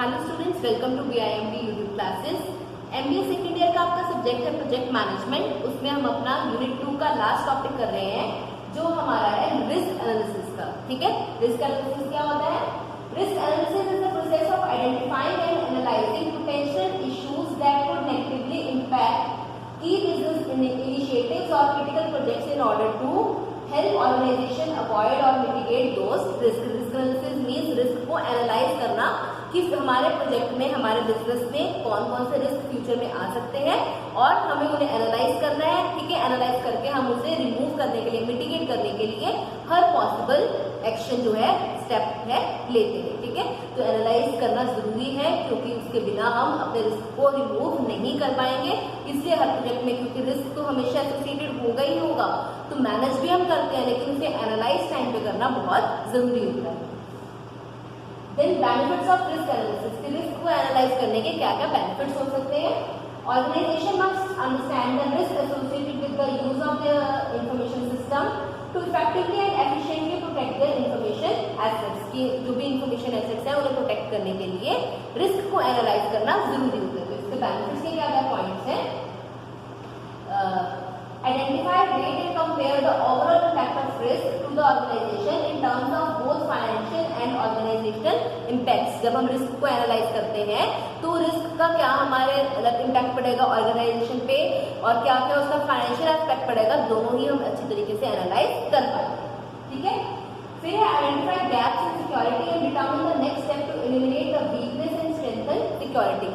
Hello students, welcome to BIMT YouTube classes. MBA second year का आपका subject है project management. उसमें हम अपना यूनिट 2 का लास्ट टॉपिक कर रहे हैं, जो हमारा है रिस्क एनालिसिस का। ठीक है, रिस्क एनालिसिस क्या होता है? Risk analysis is the process of identifying and analysing potential issues that could negatively impact की बिजनेस इनिशिएटिव्स और critical projects in order to help organisation avoid और mitigate those risk. Risk analysis means risk को analyse करना कि हमारे project में, हमारे business में कौन कौन से रिस्क फ्यूचर में आ सकते हैं और हमें उन्हें एनालाइज करना है। ठीक है, एनालाइज करके हम उसे रिमूव करने के लिए, मिटिगेट करने के लिए हर पॉसिबल एक्शन जो है, स्टेप है, लेते हैं। ठीक है, तो एनालाइज करना जरूरी है क्योंकि उसके बिना हम अपने रिस्क को रिमूव नहीं कर पाएंगे। इसलिए हर प्रोजेक्ट में, क्योंकि रिस्क तो हमेशा एसोसिएटेड होगा ही होगा, तो मैनेज भी हम करते हैं, लेकिन उसे एनालाइज टाइम पे करना बहुत जरूरी होता है। Then benefits of risk analysis, risk को एनालाइज करने के क्या क्या बेनिफिट्स हो सकते हैं? Organisation must understand the risk associated with the use of the information system to effectively and efficiently protect their information assets. की जो भी इंफॉर्मेशन एसेट्स हैं उन्हें प्रोटेक्ट करने के लिए रिस्क को एनालाइज करना जरूरी होता है। तो इसके बेनिफिट्स के क्या क्या पॉइंट्स हैं? Identify, rate and compare the overall impact of risk to the organization in terms of both financial and organizational impacts। जब हम रिस्क को एनालाइज करते हैं तो रिस्क का क्या हमारे इम्पैक्ट पड़ेगा ऑर्गेनाइजेशन पे और क्या क्या उसका फाइनेंशियल एस्पेक्ट पड़ेगा, दोनों ही हम अच्छी तरीके से एनालाइज कर पाएंगे। ठीक है, फिर identify gaps in security and determine the next step to eliminate the weakness and strengthen security.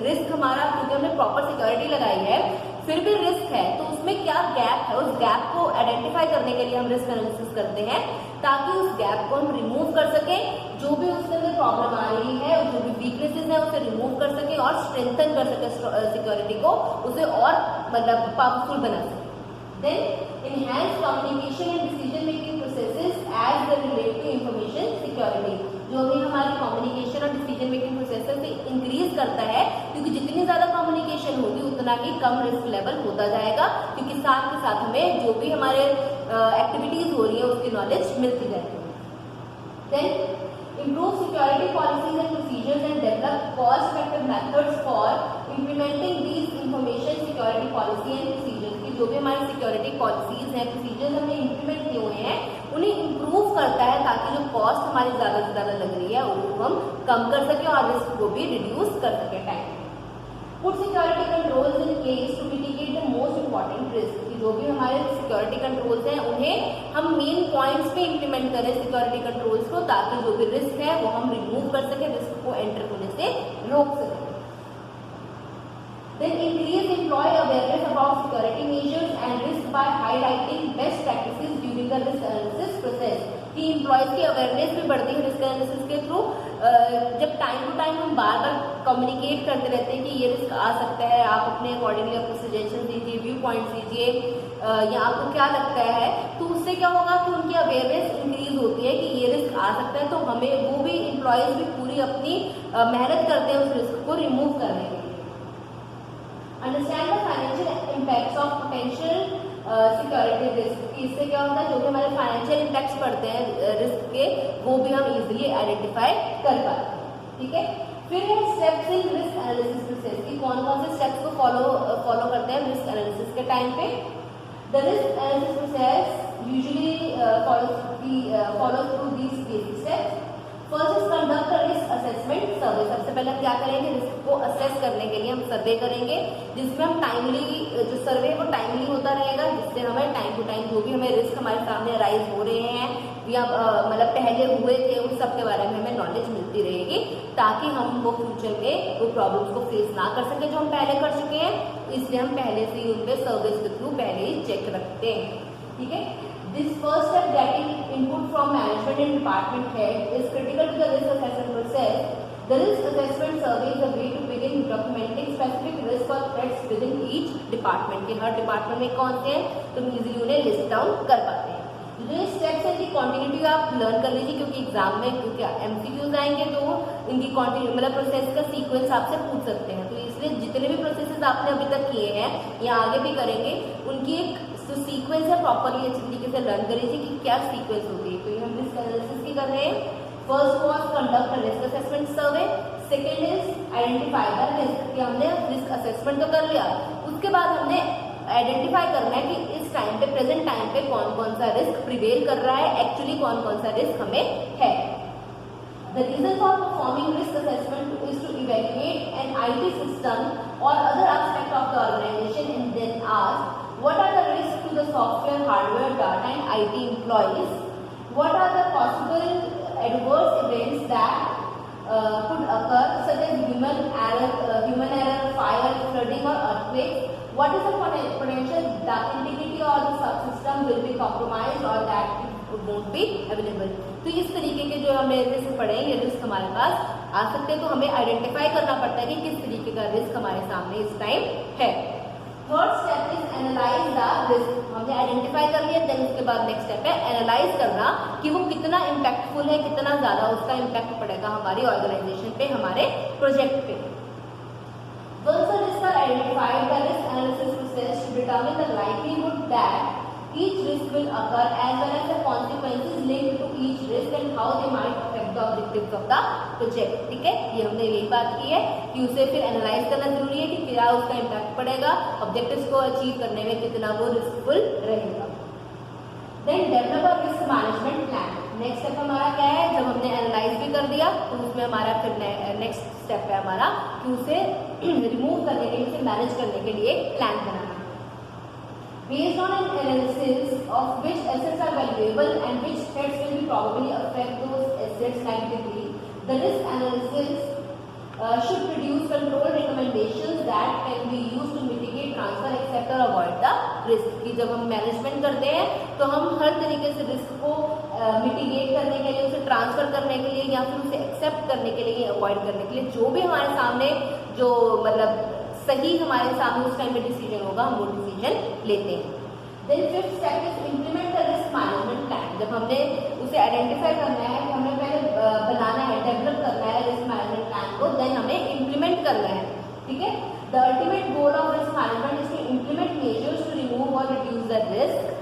Risk हमारा, क्योंकि हमने प्रॉपर सिक्योरिटी लगाई है, फिर भी रिस्क है तो उसमें क्या गैप है, उस गैप को आइडेंटिफाई करने के लिए हम रिस्क एनालिसिस करते हैं, ताकि उस गैप को हम रिमूव कर सकें, जो भी उसके अंदर प्रॉब्लम आ रही है, जो भी वीकनेसेस है उसे रिमूव कर सकें और स्ट्रेंथन कर सके सिक्योरिटी को, उसे और मतलब पावरफुल बना सके। Then enhance communication and decision making processes as they relate to information security. जो भी हमारी कम्युनिकेशन और डिसीजन मेकिंग प्रोसेस से इंक्रीज करता है, क्योंकि जितनी ज्यादा कम्युनिकेशन होगी उतना ही कम रिस्क लेवल होता जाएगा, क्योंकि साथ के साथ हमें जो भी हमारे एक्टिविटीज हो रही है उसकी नॉलेज मिलती जाएगी। Then improve security policies and procedures and develop cost-effective methods for implementing these information security policy and procedures। की जो भी हमारी सिक्योरिटी पॉलिसीज हैं, प्रोसीजर्स हमने इम्प्लीमेंट किए हुए हैं, उन्हें इम्प्रूव करता है ताकि जो कॉस्ट हमारी ज्यादा से ज्यादा लग रही है उनको हम कम कर सकें और रिस्क को भी रिड्यूस कर सकें time. Put security controls in place to mitigate the most important risk। जो भी हमारे सिक्योरिटी कंट्रोल्स हैं उन्हें हम मेन पॉइंट्स पे इम्प्लीमेंट करें सिक्योरिटी कंट्रोल्स को, ताकि जो भी रिस्क है वो हम रिमूव कर सकें, रिस्क को एंटर होने से रोक सकें। Then increase employee awareness about security measures and risk by highlighting best practices during the risk analysis process। कि एम्प्लॉयज की अवेयरनेस भी बढ़ती है रिस्क एनालिसिस के थ्रू। जब टाइम टू टाइम हम बार बार कम्युनिकेट करते रहते हैं कि ये रिस्क आ सकता है, आप अपने अकॉर्डिंगली अपने सजेशन दीजिए, व्यू पॉइंट दीजिए, या आपको क्या लगता है, तो उससे क्या होगा कि उनकी अवेयरनेस इंक्रीज होती है कि ये रिस्क आ सकता है, तो हमें वो भी एम्प्लॉयज भी पूरी अपनी मेहनत करते हैं उस रिस्क को रिमूव करने के लिए। Understand the financial impacts of potential security risk. इससे क्या होता है, जो भी हमारे फाइनेंशियल इम्पैक्ट्स पड़ते हैं रिस्क के, वो भी हम इजीली आइडेंटिफाई कर पाते हैं। ठीक है, फिर है steps in risk analysis process की कौन कौन से स्टेप्स को फॉलो करते हैं रिस्क एनालिसिस के टाइम पे। The risk analysis process usually follows through these basic steps. First is conduct risk assessment survey. सबसे पहले हम क्या करेंगे, रिस्क को असेस करने के लिए हम सर्वे करेंगे, जिसमें हम टाइमली, जो सर्वे है वो टाइमली होता रहेगा, जिससे हमें टाइम टू टाइम जो भी हमें रिस्क हमारे सामने अराइज हो रहे हैं या मतलब पहले हुए थे उन सब के बारे में हमें नॉलेज मिलती रहेगी, ताकि हम वो फ्यूचर में वो प्रॉब्लम्स को फेस ना कर सके जो हम पहले कर चुके हैं। इसलिए हम पहले से ही उन पे सर्वेस के थ्रू पहले ही चेक रखते हैं। ठीक है, this first step, getting input from management and department head, is critical to the risk assessment process। The risk assessment survey is a way to begin documenting specific risk or threats within each department। के हर department में कौन से हैं तो easily उन्हें list down कर पाते हैं। जो स्टेप्स है इनकी कॉन्टिन्यूटी आप लर्न कर लीजिए, क्योंकि एग्जाम में क्योंकि MCQs आएंगे तो इनकी कॉन्टिन्यू मतलब प्रोसेस का सीक्वेंस आपसे पूछ सकते हैं, तो इसलिए जितने भी प्रोसेसेस आपने अभी तक किए हैं या आगे भी करेंगे, उनकी एक जो सीक्वेंस है प्रॉपरली अच्छी तरीके से लर्न कर लीजिए कि क्या सीक्वेंस होती है। तो ये हम रिस्क एनालिसिस की कर रहे हैं। First was conduct risk assessment survey, second is identify the risk, कि हमने रिस्क असेसमेंट तो कर लिया, उसके बाद हमने आइडेंटिफाई करना है कि इस टाइम पे, प्रेजेंट टाइम पे कौन कौन सा रिस्क प्रिवेल कर रहा है, एक्चुअली कौन कौन सा रिस्क हमें है। The reason for performing risk assessment is to evaluate an IT system or other aspect of the organization and then ask what are the risks to the software, hardware, data and IT employees, what are the possible adverse events that could occur such as human error, fire, flooding or earthquakes, what is the potential that integrity or the subsystem will be compromised or that won't be available. तो इस तरीके के जो हमें risk पड़े, ये risk हमारे पास आ सकते हैं, तो हमें आइडेंटिफाई करना पड़ता है कि किस तरीके का रिस्क हमारे सामने इस टाइम है। Third step is analyse the risk. हमने आइडेंटिफाई कर लिया, देन उसके बाद नेक्स्ट स्टेप है एनालाइज करना कि वो कितना इम्पैक्टफुल है, कितना ज्यादा उसका इम्पैक्ट पड़ेगा हमारी ऑर्गेनाइजेशन पे, हमारे प्रोजेक्ट पे। Once the risks are identified, the risk analysis process to determine the likelihood that each risk will occur as well as the consequences linked to each risk and how they might affect the objectives of the project। ठीक है, ये हमने यही बात की है कि उसे फिर एनालाइज करना जरूरी है कि क्या उसका इम्पैक्ट पड़ेगा, ऑब्जेक्टिव्स को अचीव करने में कितना वो रिस्कफुल रहेगा। Then develop a risk management plan. Next step हमारा क्या है, जब हमने एनालाइज भी कर दिया तो उसमें हमारा फिर नेक्स्ट स्टेप है हमारा कि उसे रिमूव करने के लिए, उसे मैनेज करने के लिए plan banana. Based on an analysis of which assets are valuable and which threats will be probably affect those assets negatively, the risk analysis should produce control recommendations that can be used to mitigate, transfer, accept or avoid the risk। कि जब हम management करते हैं तो हम हर तरीके से risk को मिटिगेट करने के लिए, उसे ट्रांसफर करने के लिए या फिर उसे एक्सेप्ट करने के लिए, अवॉइड करने के लिए, जो भी हमारे सामने जो मतलब सही हमारे सामने उस टाइम में डिसीजन होगा, हम वो डिसीजन लेते हैं। Then fifth step is implement the risk management plan. जब हमने उसे आइडेंटिफाई करना है कि हमें पहले बनाना है, डेवलप करना है रिस्क मैनेजमेंट प्लान को, देन हमें इम्प्लीमेंट करना है। ठीक है, the ultimate goal of risk management is to implement measures to remove और reduce the risk,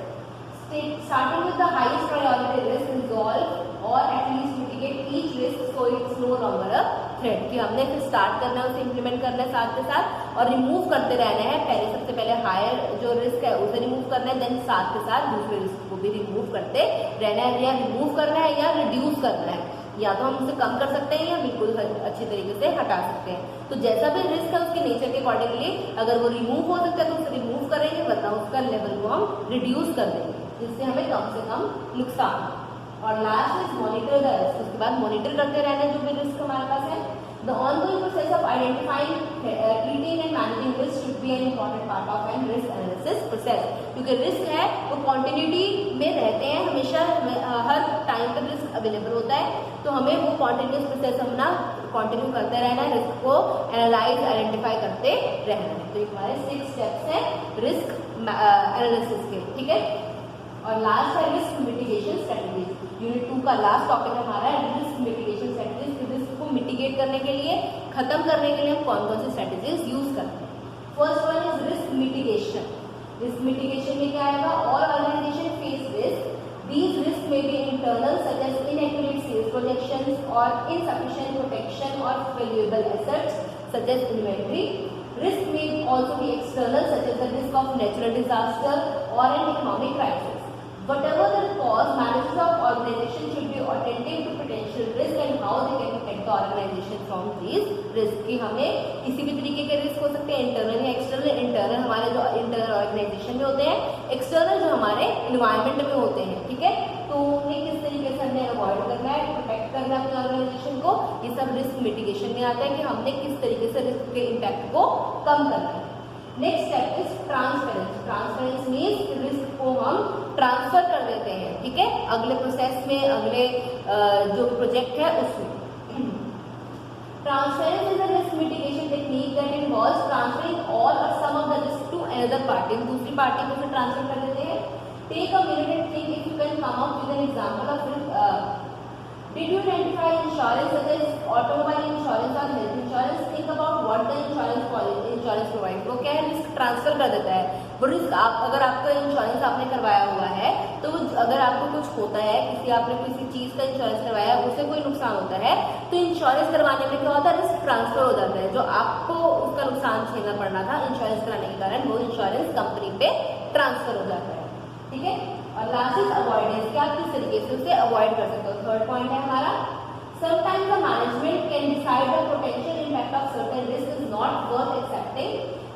starting with the highest priority risk, resolve or at least mitigate each risk so it's no longer a threat। कि हमने फिर start करना है, उसे implement करना है साथ के साथ और रिमूव करते रहना है। पहले सबसे पहले हायर जो रिस्क है उसे रिमूव करना है, देन साथ के साथ दूसरे रिस्क को भी रिमूव करते रहना है, या रिमूव करना है या रिड्यूस करना है, या तो हम उसे कम कर सकते हैं या बिल्कुल अच्छी तरीके से हटा सकते हैं। तो जैसा भी रिस्क है उसके नेचर के अकॉर्डिंगली अगर वो रिमूव हो सकता है तो उसे रिमूव करेंगे, वरना उसका लेवल को हम रिड्यूस कर देंगे जिससे हमें कम से कम नुकसान। और last is monitor the risk. उसके बाद मॉनिटर करते रहना जो भी रिस्क हमारे पास है। The ongoing process of identifying, treating and managing risk should be an important part of an risk analysis process. क्योंकि रिस्क है वो कॉन्टिन्यूटी में रहते हैं, हमेशा हर टाइम पर रिस्क अवेलेबल होता है, तो हमें वो कॉन्टिन्यूस प्रोसेस अपना कंटिन्यू करते रहना है, रिस्क को एनालाइज, आइडेंटिफाई करते रहना है। तो ये हमारे 6 स्टेप्स हैं रिस्क एनालिसिस के। ठीक है, और लास्ट है रिस्क मिटिगेशन स्ट्रेटजीज। यूनिट 2 का लास्ट टॉपिक हमारा है रिस्क मिटिगेशन स्ट्रेटजीज। रिस्क को मिटिगेट करने के लिए, खत्म करने के लिए हम कौन कौन सी स्ट्रेटजीज यूज करते हैं। First one is risk mitigation. Risk mitigation में क्या आएगा, all organisation face risk. These risks may be internal such as inaccurate sales projections or insufficient protection or valuable assets such as inventory. Risk may also be external such as the risk of natural disaster or an economic crisis. Whatever the cause, managers of organization should be attentive to potential risk and how they can protect the organization from these risks। कि हमें किसी भी तरीके के risk हो सकते हैं, internal या एक्सटर्नल। इंटरनल हमारे जो इंटरनल ऑर्गेनाइजेशन में होते हैं, एक्सटर्नल जो हमारे इन्वायरमेंट में होते हैं। ठीक है, तो उन्हें किस तरीके से हमें अवॉइड करना है, प्रोटेक्ट करना है अपने ऑर्गेनाइजेशन को, ये सब रिस्क मिटिगेशन में आता है कि हमने किस तरीके से रिस्क के इम्पैक्ट को कम करना है। Next step is transparence. Transparence means risk को हम ट्रांसफर कर देते हैं। ठीक है, अगले प्रोसेस में, अगले जो प्रोजेक्ट है उसमें। Transference is a risk mitigation technique that involves transferring all और some of the risk to another party. दूसरी पार्टी को ट्रांसफर कर देते हैं। Take a minute and think if you can come up with an example of Did you identify insurance such as automobile insurance or health insurance? Think about what the insurance provides। वो क्या है, risk transfer कर देता है। वो risk अगर आपका insurance आपने करवाया हुआ है तो अगर आपको कुछ होता है, आपने किसी चीज का इंश्योरेंस करवाया है, उसे कोई नुकसान होता है, तो इंश्योरेंस करवाने में क्या होता है, रिस्क ट्रांसफर हो जाता है, जो आपको उसका नुकसान झेलना पड़ना था इंश्योरेंस कराने के कारण वो इंश्योरेंस कंपनी पे ट्रांसफर हो जाता है, ठीक है। और लास्ट इज अवॉइडेंस, क्या किस तरीके से उसे अवॉइड कर सकते हो। थर्ड पॉइंट है हमारा, sometimes the management can decide the potential impact of certain risk is not worth accepting.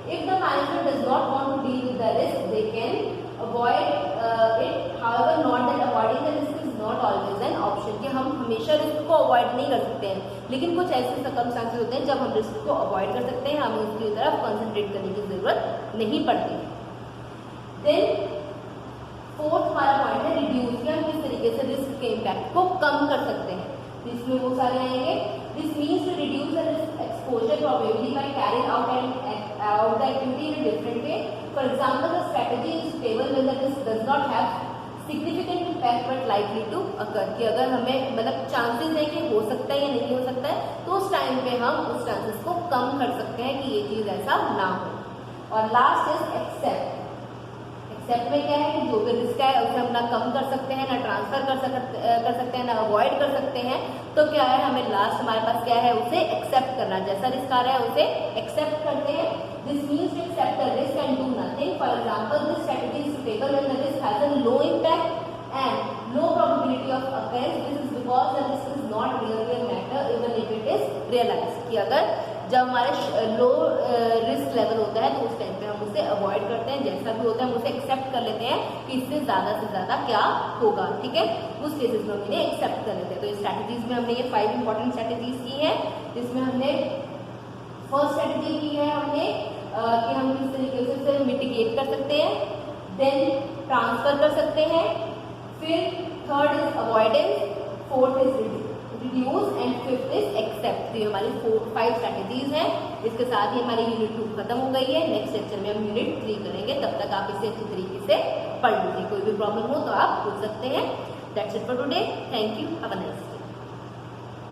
If the management does not want to deal with the risk, they can avoid it. However, not that avoiding the risk is not always an option, कि हम हमेशा risk को avoid नहीं कर सकते हैं, लेकिन कुछ ऐसे सर्कमस्टांसेस होते हैं जब हम रिस्क को अवॉइड कर सकते हैं, हमें उसकी तरफ कंसंट्रेट करने की जरूरत नहीं पड़ती। देन फोर्थ हमारा पॉइंट है रिड्यूस, कि हम किस तरीके से रिस्क के इम्पैक्ट को कम कर सकते हैं। इसमें वो सारे आएंगे। This means to reduce the risk exposure probably by carrying out the activity in a different way. For example the strategy is suitable when the risk does not have significant impact but likely to occur, कि अगर हमें मतलब chances है कि हो सकता है या नहीं हो सकता है, तो उस टाइम पे हम उस चांसेस को कम कर सकते हैं कि ये चीज ऐसा ना हो। और लास्ट इज एक्सेप्ट। एक्सेप्ट में क्या है कि जो भी रिस्क है उसे हम ना कम कर सकते हैं, ना ट्रांसफर कर सकते हैं, ना अवॉइड कर सकते हैं। तो क्या है, हमें लास्ट हमारे पास क्या है, उसे एक्सेप्ट करना, जैसा रिस्क आ रहा है उसे एक्सेप्ट करते हैं। This means to accept the risk and do nothing. For example this strategy is suitable when the risk has a low impact and low probability of occurrence. This is because the risk is not really a matter even if it is realised, कि अगर जब हमारे low risk level होता है तो उस time पे हम उसे अवॉइड करते हैं, जैसा भी होता है हम उसे एक्सेप्ट कर लेते हैं कि इससे ज्यादा से ज्यादा क्या होगा, ठीक है। उस केसेस में हम इन्हें एक्सेप्ट कर लेते हैं। तो इस स्ट्रैटेजीज में हमने ये 5 इंपॉर्टेंट स्ट्रैटेजीज की है, जिसमें हमने फर्स्ट स्ट्रैटेजी की है हमने कि हम किस तरीके से उसे मिटिगेट कर सकते हैं, देन ट्रांसफर कर सकते हैं, फिर third is avoidance, fourth is reduce and fifth is accept. तो ये हमारी 5 स्ट्रैटेजीज हैं। इसके साथ ही हमारी यूनिट 2 खत्म हो गई है। नेक्स्ट लेक्चर में हम यूनिट 3 करेंगे, तब तक आप इसे अच्छी तरीके से पढ़ लीजिए। कोई भी प्रॉब्लम हो तो आप पूछ सकते हैं। That's it for today. Thank you, have a nice day.